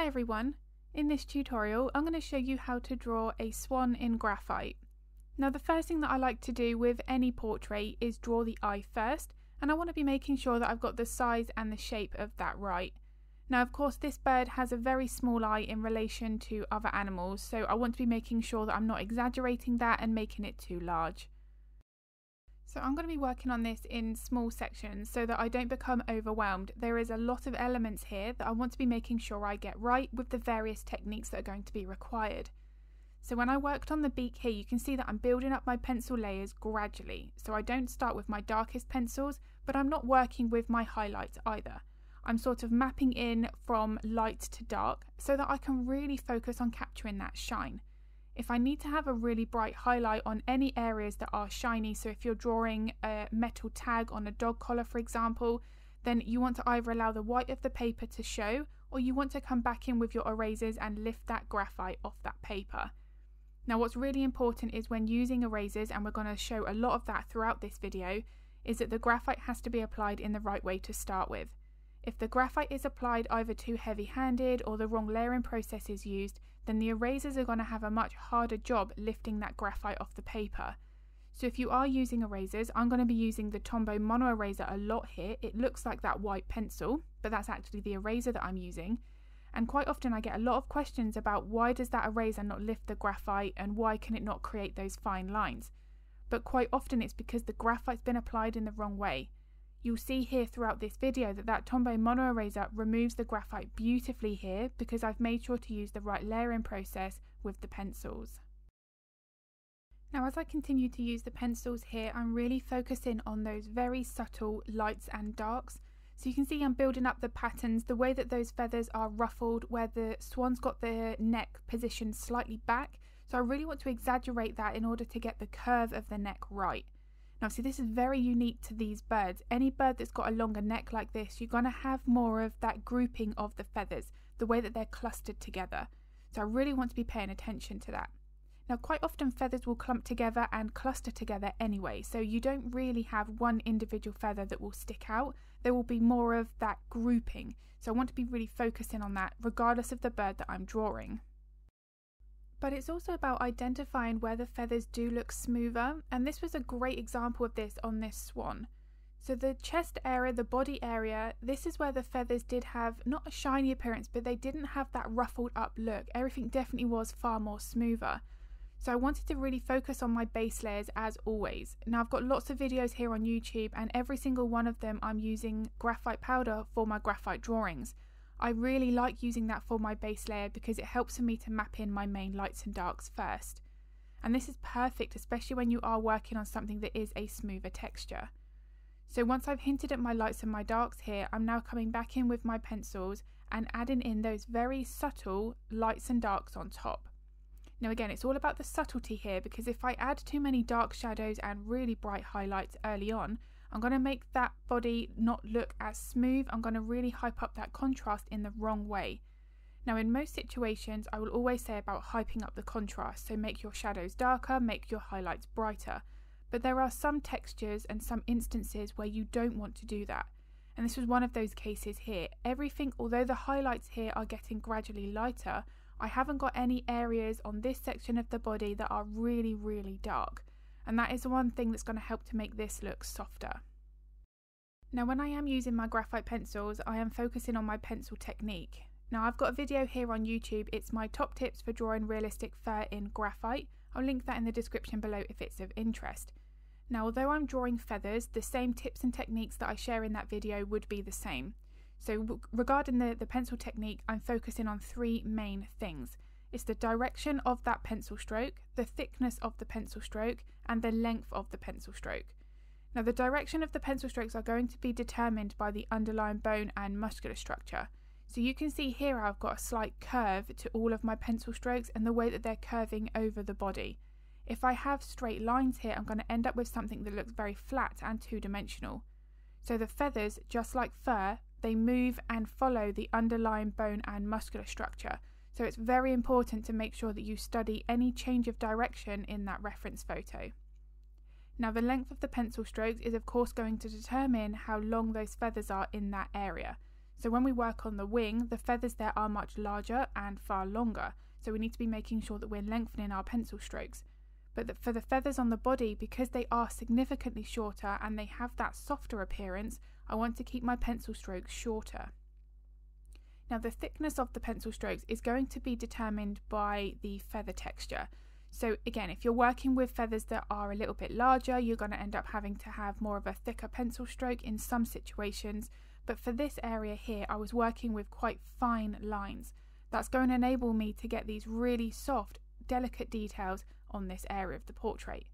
Hi everyone! In this tutorial I'm going to show you how to draw a swan in graphite. Now the first thing that I like to do with any portrait is draw the eye first, and I want to be making sure that I've got the size and the shape of that right. Now of course this bird has a very small eye in relation to other animals, so I want to be making sure that I'm not exaggerating that and making it too large. So I'm going to be working on this in small sections so that I don't become overwhelmed. There is a lot of elements here that I want to be making sure I get right with the various techniques that are going to be required. So when I worked on the beak here, you can see that I'm building up my pencil layers gradually. So I don't start with my darkest pencils, but I'm not working with my highlights either. I'm sort of mapping in from light to dark so that I can really focus on capturing that shine. If I need to have a really bright highlight on any areas that are shiny, so if you're drawing a metal tag on a dog collar for example, then you want to either allow the white of the paper to show, or you want to come back in with your erasers and lift that graphite off that paper. Now what's really important is when using erasers, and we're going to show a lot of that throughout this video, is that the graphite has to be applied in the right way to start with. If the graphite is applied either too heavy-handed or the wrong layering process is used, then the erasers are going to have a much harder job lifting that graphite off the paper. So if you are using erasers, I'm going to be using the Tombow Mono Eraser a lot here. It looks like that white pencil, but that's actually the eraser that I'm using. And quite often I get a lot of questions about why does that eraser not lift the graphite and why can it not create those fine lines. But quite often it's because the graphite's been applied in the wrong way. You'll see here throughout this video that Tombow Mono Eraser removes the graphite beautifully here because I've made sure to use the right layering process with the pencils. Now as I continue to use the pencils here, I'm really focusing on those very subtle lights and darks. So you can see I'm building up the patterns, the way that those feathers are ruffled, where the swan's got the neck positioned slightly back. So I really want to exaggerate that in order to get the curve of the neck right. Now see, this is very unique to these birds. Any bird that's got a longer neck like this, you're going to have more of that grouping of the feathers, the way that they're clustered together. So I really want to be paying attention to that. Now quite often feathers will clump together and cluster together anyway, so you don't really have one individual feather that will stick out. There will be more of that grouping. So I want to be really focusing on that regardless of the bird that I'm drawing. But it's also about identifying where the feathers do look smoother, and this was a great example of this on this swan. So the chest area, the body area, this is where the feathers did have not a shiny appearance, but they didn't have that ruffled up look. Everything definitely was far more smoother. So I wanted to really focus on my base layers as always. Now I've got lots of videos here on YouTube, and every single one of them I'm using graphite powder for my graphite drawings. I really like using that for my base layer because it helps for me to map in my main lights and darks first. And this is perfect, especially when you are working on something that is a smoother texture. So once I've hinted at my lights and my darks here, I'm now coming back in with my pencils and adding in those very subtle lights and darks on top. Now again, it's all about the subtlety here, because if I add too many dark shadows and really bright highlights early on, I'm going to make that body not look as smooth. I'm going to really hype up that contrast in the wrong way. Now in most situations I will always say about hyping up the contrast, so make your shadows darker, make your highlights brighter. But there are some textures and some instances where you don't want to do that. And this was one of those cases here. Everything, although the highlights here are getting gradually lighter, I haven't got any areas on this section of the body that are really, really dark. And that is the one thing that's going to help to make this look softer. Now when I am using my graphite pencils, I am focusing on my pencil technique. Now I've got a video here on YouTube, it's my top tips for drawing realistic fur in graphite. I'll link that in the description below if it's of interest. Now although I'm drawing feathers, the same tips and techniques that I share in that video would be the same. So regarding the pencil technique, I'm focusing on three main things. It's the direction of that pencil stroke, the thickness of the pencil stroke, and the length of the pencil stroke. Now the direction of the pencil strokes are going to be determined by the underlying bone and muscular structure. So you can see here I've got a slight curve to all of my pencil strokes and the way that they're curving over the body. If I have straight lines here, I'm going to end up with something that looks very flat and two-dimensional. So the feathers, just like fur, they move and follow the underlying bone and muscular structure. So it's very important to make sure that you study any change of direction in that reference photo. Now the length of the pencil strokes is of course going to determine how long those feathers are in that area. So when we work on the wing, the feathers there are much larger and far longer, so we need to be making sure that we're lengthening our pencil strokes. But for the feathers on the body, because they are significantly shorter and they have that softer appearance, I want to keep my pencil strokes shorter. Now the thickness of the pencil strokes is going to be determined by the feather texture. So again, if you're working with feathers that are a little bit larger, you're going to end up having to have more of a thicker pencil stroke in some situations. But for this area here, I was working with quite fine lines. That's going to enable me to get these really soft, delicate details on this area of the portrait.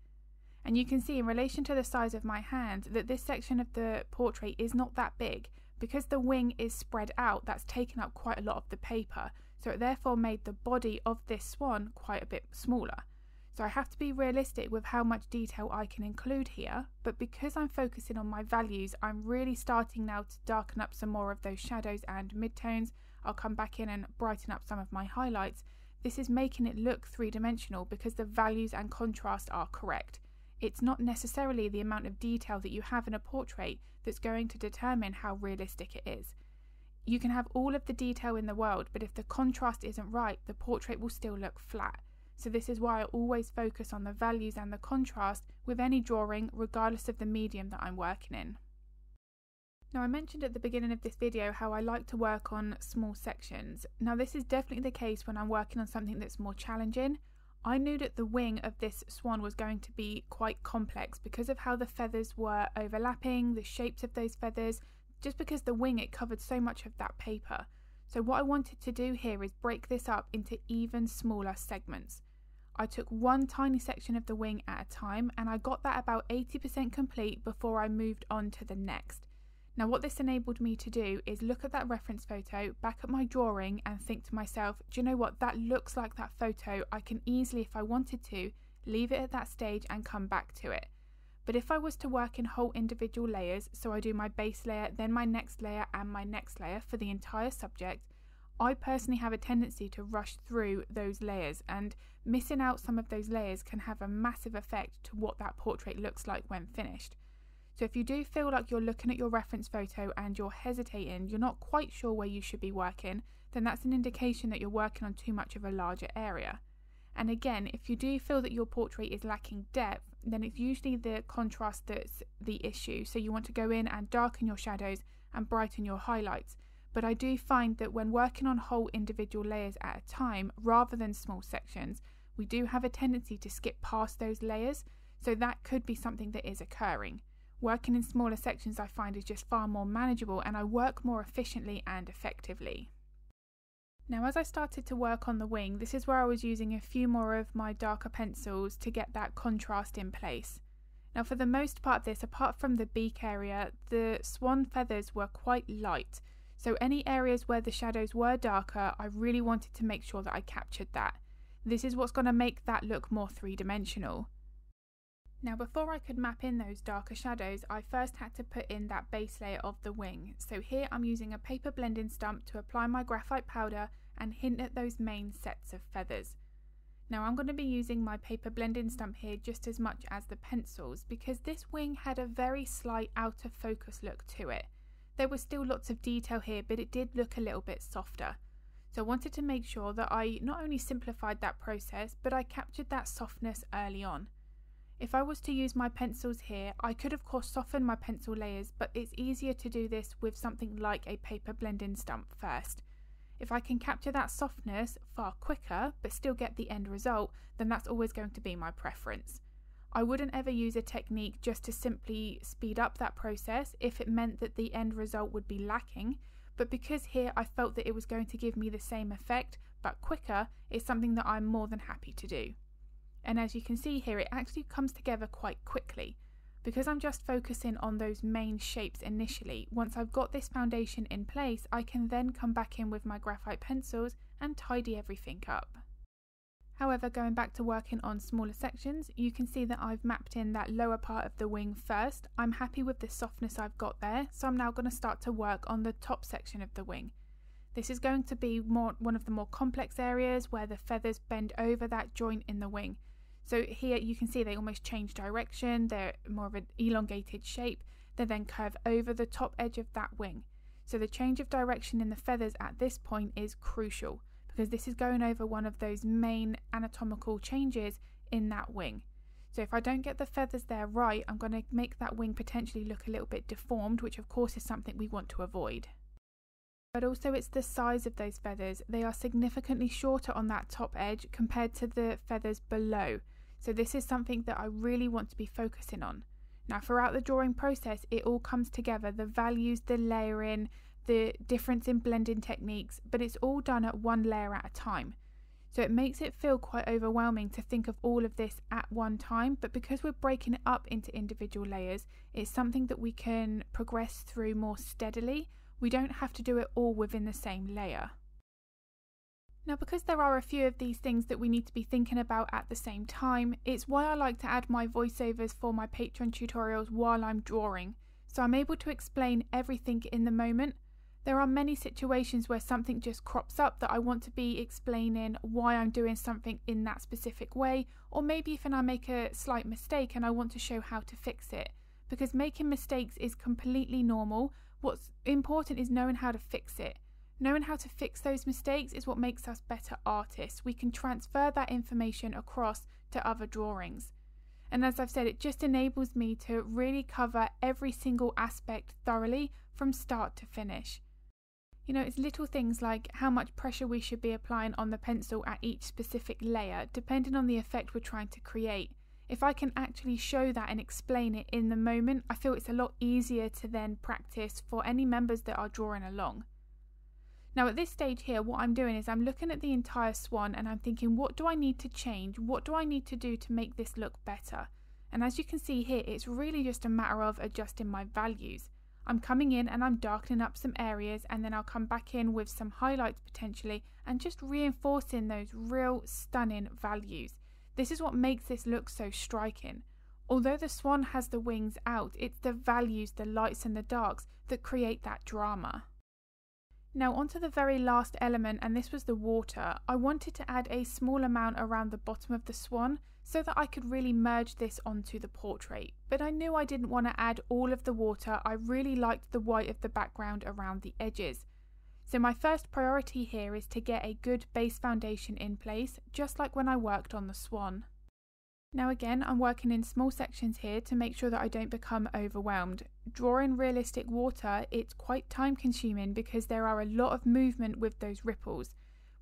And you can see in relation to the size of my hand that this section of the portrait is not that big. Because the wing is spread out, that's taken up quite a lot of the paper, so it therefore made the body of this swan quite a bit smaller. So I have to be realistic with how much detail I can include here, but because I'm focusing on my values, I'm really starting now to darken up some more of those shadows and midtones. I'll come back in and brighten up some of my highlights. This is making it look three-dimensional because the values and contrast are correct. It's not necessarily the amount of detail that you have in a portrait that's going to determine how realistic it is. You can have all of the detail in the world, but if the contrast isn't right, the portrait will still look flat. So this is why I always focus on the values and the contrast with any drawing, regardless of the medium that I'm working in. Now I mentioned at the beginning of this video how I like to work on small sections. Now this is definitely the case when I'm working on something that's more challenging. I knew that the wing of this swan was going to be quite complex because of how the feathers were overlapping, the shapes of those feathers, just because the wing, it covered so much of that paper. So what I wanted to do here is break this up into even smaller segments. I took one tiny section of the wing at a time and I got that about 80% complete before I moved on to the next. Now what this enabled me to do is look at that reference photo, back at my drawing and think to myself, do you know what, that looks like that photo. I can easily, if I wanted to, leave it at that stage and come back to it. But if I was to work in whole individual layers, so I do my base layer, then my next layer and my next layer for the entire subject, I personally have a tendency to rush through those layers, and missing out some of those layers can have a massive effect to what that portrait looks like when finished. So if you do feel like you're looking at your reference photo and you're hesitating, you're not quite sure where you should be working, then that's an indication that you're working on too much of a larger area. And again, if you do feel that your portrait is lacking depth, then it's usually the contrast that's the issue. So you want to go in and darken your shadows and brighten your highlights. But I do find that when working on whole individual layers at a time, rather than small sections, we do have a tendency to skip past those layers. So that could be something that is occurring. Working in smaller sections I find is just far more manageable and I work more efficiently and effectively. Now as I started to work on the wing, this is where I was using a few more of my darker pencils to get that contrast in place. Now for the most part of this, apart from the beak area, the swan feathers were quite light. So any areas where the shadows were darker, I really wanted to make sure that I captured that. This is what's going to make that look more three-dimensional. Now before I could map in those darker shadows, I first had to put in that base layer of the wing. So here I'm using a paper blending stump to apply my graphite powder and hint at those main sets of feathers. Now I'm going to be using my paper blending stump here just as much as the pencils because this wing had a very slight out of focus look to it. There was still lots of detail here, but it did look a little bit softer. So I wanted to make sure that I not only simplified that process, but I captured that softness early on. If I was to use my pencils here, I could of course soften my pencil layers, but it's easier to do this with something like a paper blending stump first. If I can capture that softness far quicker, but still get the end result, then that's always going to be my preference. I wouldn't ever use a technique just to simply speed up that process if it meant that the end result would be lacking, but because here I felt that it was going to give me the same effect, but quicker, it's something that I'm more than happy to do. And as you can see here, it actually comes together quite quickly. Because I'm just focusing on those main shapes initially, once I've got this foundation in place, I can then come back in with my graphite pencils and tidy everything up. However, going back to working on smaller sections, you can see that I've mapped in that lower part of the wing first. I'm happy with the softness I've got there, so I'm now going to start to work on the top section of the wing. This is going to be one of the more complex areas where the feathers bend over that joint in the wing. So here you can see they almost change direction, they're more of an elongated shape, they then curve over the top edge of that wing. So the change of direction in the feathers at this point is crucial, because this is going over one of those main anatomical changes in that wing. So if I don't get the feathers there right, I'm going to make that wing potentially look a little bit deformed, which of course is something we want to avoid. But also it's the size of those feathers. They are significantly shorter on that top edge compared to the feathers below. So this is something that I really want to be focusing on. Now throughout the drawing process, it all comes together, the values, the layering, the difference in blending techniques, but it's all done at one layer at a time. So it makes it feel quite overwhelming to think of all of this at one time, but because we're breaking it up into individual layers, it's something that we can progress through more steadily. We don't have to do it all within the same layer. Now, because there are a few of these things that we need to be thinking about at the same time, it's why I like to add my voiceovers for my Patreon tutorials while I'm drawing, so I'm able to explain everything in the moment. There are many situations where something just crops up that I want to be explaining why I'm doing something in that specific way, or maybe even I make a slight mistake and I want to show how to fix it. Because making mistakes is completely normal. What's important is knowing how to fix it. Knowing how to fix those mistakes is what makes us better artists. We can transfer that information across to other drawings. And as I've said, it just enables me to really cover every single aspect thoroughly from start to finish. You know, it's little things like how much pressure we should be applying on the pencil at each specific layer, depending on the effect we're trying to create. If I can actually show that and explain it in the moment, I feel it's a lot easier to then practice for any members that are drawing along. Now at this stage here, what I'm doing is I'm looking at the entire swan and I'm thinking, what do I need to change? What do I need to do to make this look better? And as you can see here, it's really just a matter of adjusting my values. I'm coming in and I'm darkening up some areas, and then I'll come back in with some highlights potentially and just reinforcing those real stunning values. This is what makes this look so striking. Although the swan has the wings out, it's the values, the lights and the darks that create that drama. Now onto the very last element, and this was the water. I wanted to add a small amount around the bottom of the swan so that I could really merge this onto the portrait. But I knew I didn't want to add all of the water. I really liked the white of the background around the edges. So my first priority here is to get a good base foundation in place, just like when I worked on the swan. Now again, I'm working in small sections here to make sure that I don't become overwhelmed. Drawing realistic water, it's quite time consuming because there are a lot of movement with those ripples.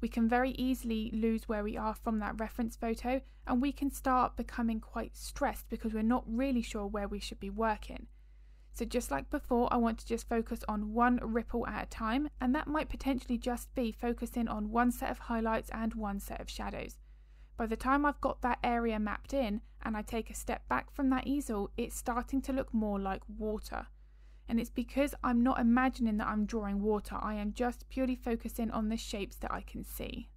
We can very easily lose where we are from that reference photo, and we can start becoming quite stressed because we're not really sure where we should be working. So just like before, I want to just focus on one ripple at a time, and that might potentially just be focusing on one set of highlights and one set of shadows. By the time I've got that area mapped in and I take a step back from that easel, it's starting to look more like water. And it's because I'm not imagining that I'm drawing water, I am just purely focusing on the shapes that I can see.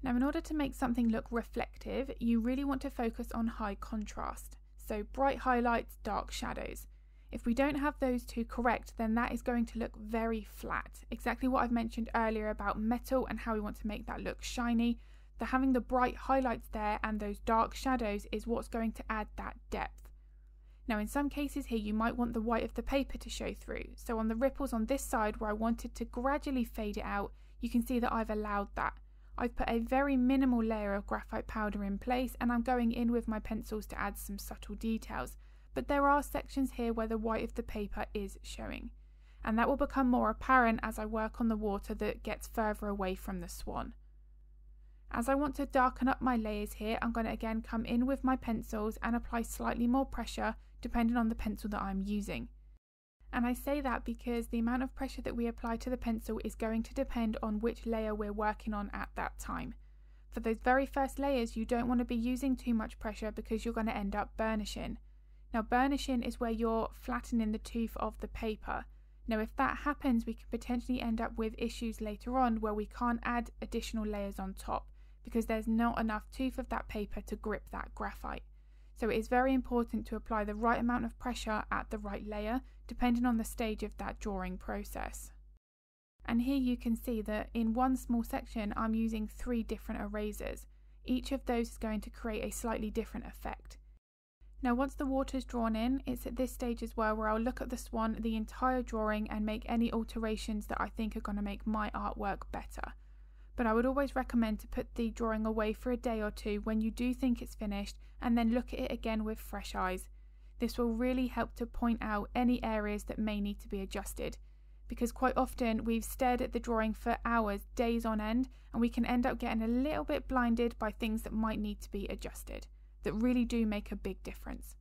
Now in order to make something look reflective, you really want to focus on high contrast. So bright highlights, dark shadows. If we don't have those two correct, then that is going to look very flat. Exactly what I've mentioned earlier about metal and how we want to make that look shiny. Having the bright highlights there and those dark shadows is what's going to add that depth. Now in some cases here you might want the white of the paper to show through, so on the ripples on this side where I wanted to gradually fade it out, you can see that I've allowed that. I've put a very minimal layer of graphite powder in place and I'm going in with my pencils to add some subtle details, but there are sections here where the white of the paper is showing, and that will become more apparent as I work on the water that gets further away from the swan. As I want to darken up my layers here, I'm going to again come in with my pencils and apply slightly more pressure depending on the pencil that I'm using. And I say that because the amount of pressure that we apply to the pencil is going to depend on which layer we're working on at that time. For those very first layers, you don't want to be using too much pressure because you're going to end up burnishing. Now burnishing is where you're flattening the tooth of the paper. Now if that happens, we can potentially end up with issues later on where we can't add additional layers on top, because there's not enough tooth of that paper to grip that graphite. So it is very important to apply the right amount of pressure at the right layer, depending on the stage of that drawing process. And here you can see that in one small section I'm using 3 different erasers. Each of those is going to create a slightly different effect. Now once the water's drawn in, it's at this stage as well where I'll look at the swan, the entire drawing, and make any alterations that I think are going to make my artwork better. But I would always recommend to put the drawing away for a day or two when you do think it's finished, and then look at it again with fresh eyes. This will really help to point out any areas that may need to be adjusted, because quite often we've stared at the drawing for hours, days on end, and we can end up getting a little bit blinded by things that might need to be adjusted, that really do make a big difference.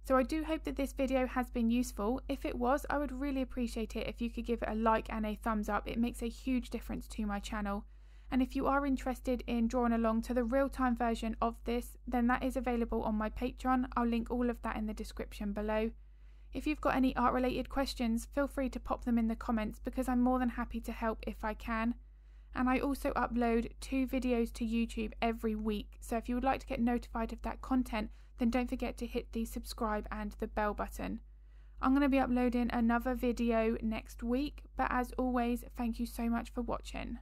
So I do hope that this video has been useful. If it was, I would really appreciate it if you could give it a like and a thumbs up. It makes a huge difference to my channel. And if you are interested in drawing along to the real-time version of this, then that is available on my Patreon. I'll link all of that in the description below. If you've got any art related questions, feel free to pop them in the comments, because I'm more than happy to help if I can. And I also upload 2 videos to YouTube every week, so if you would like to get notified of that content, then don't forget to hit the subscribe and the bell button. I'm going to be uploading another video next week, but as always, thank you so much for watching.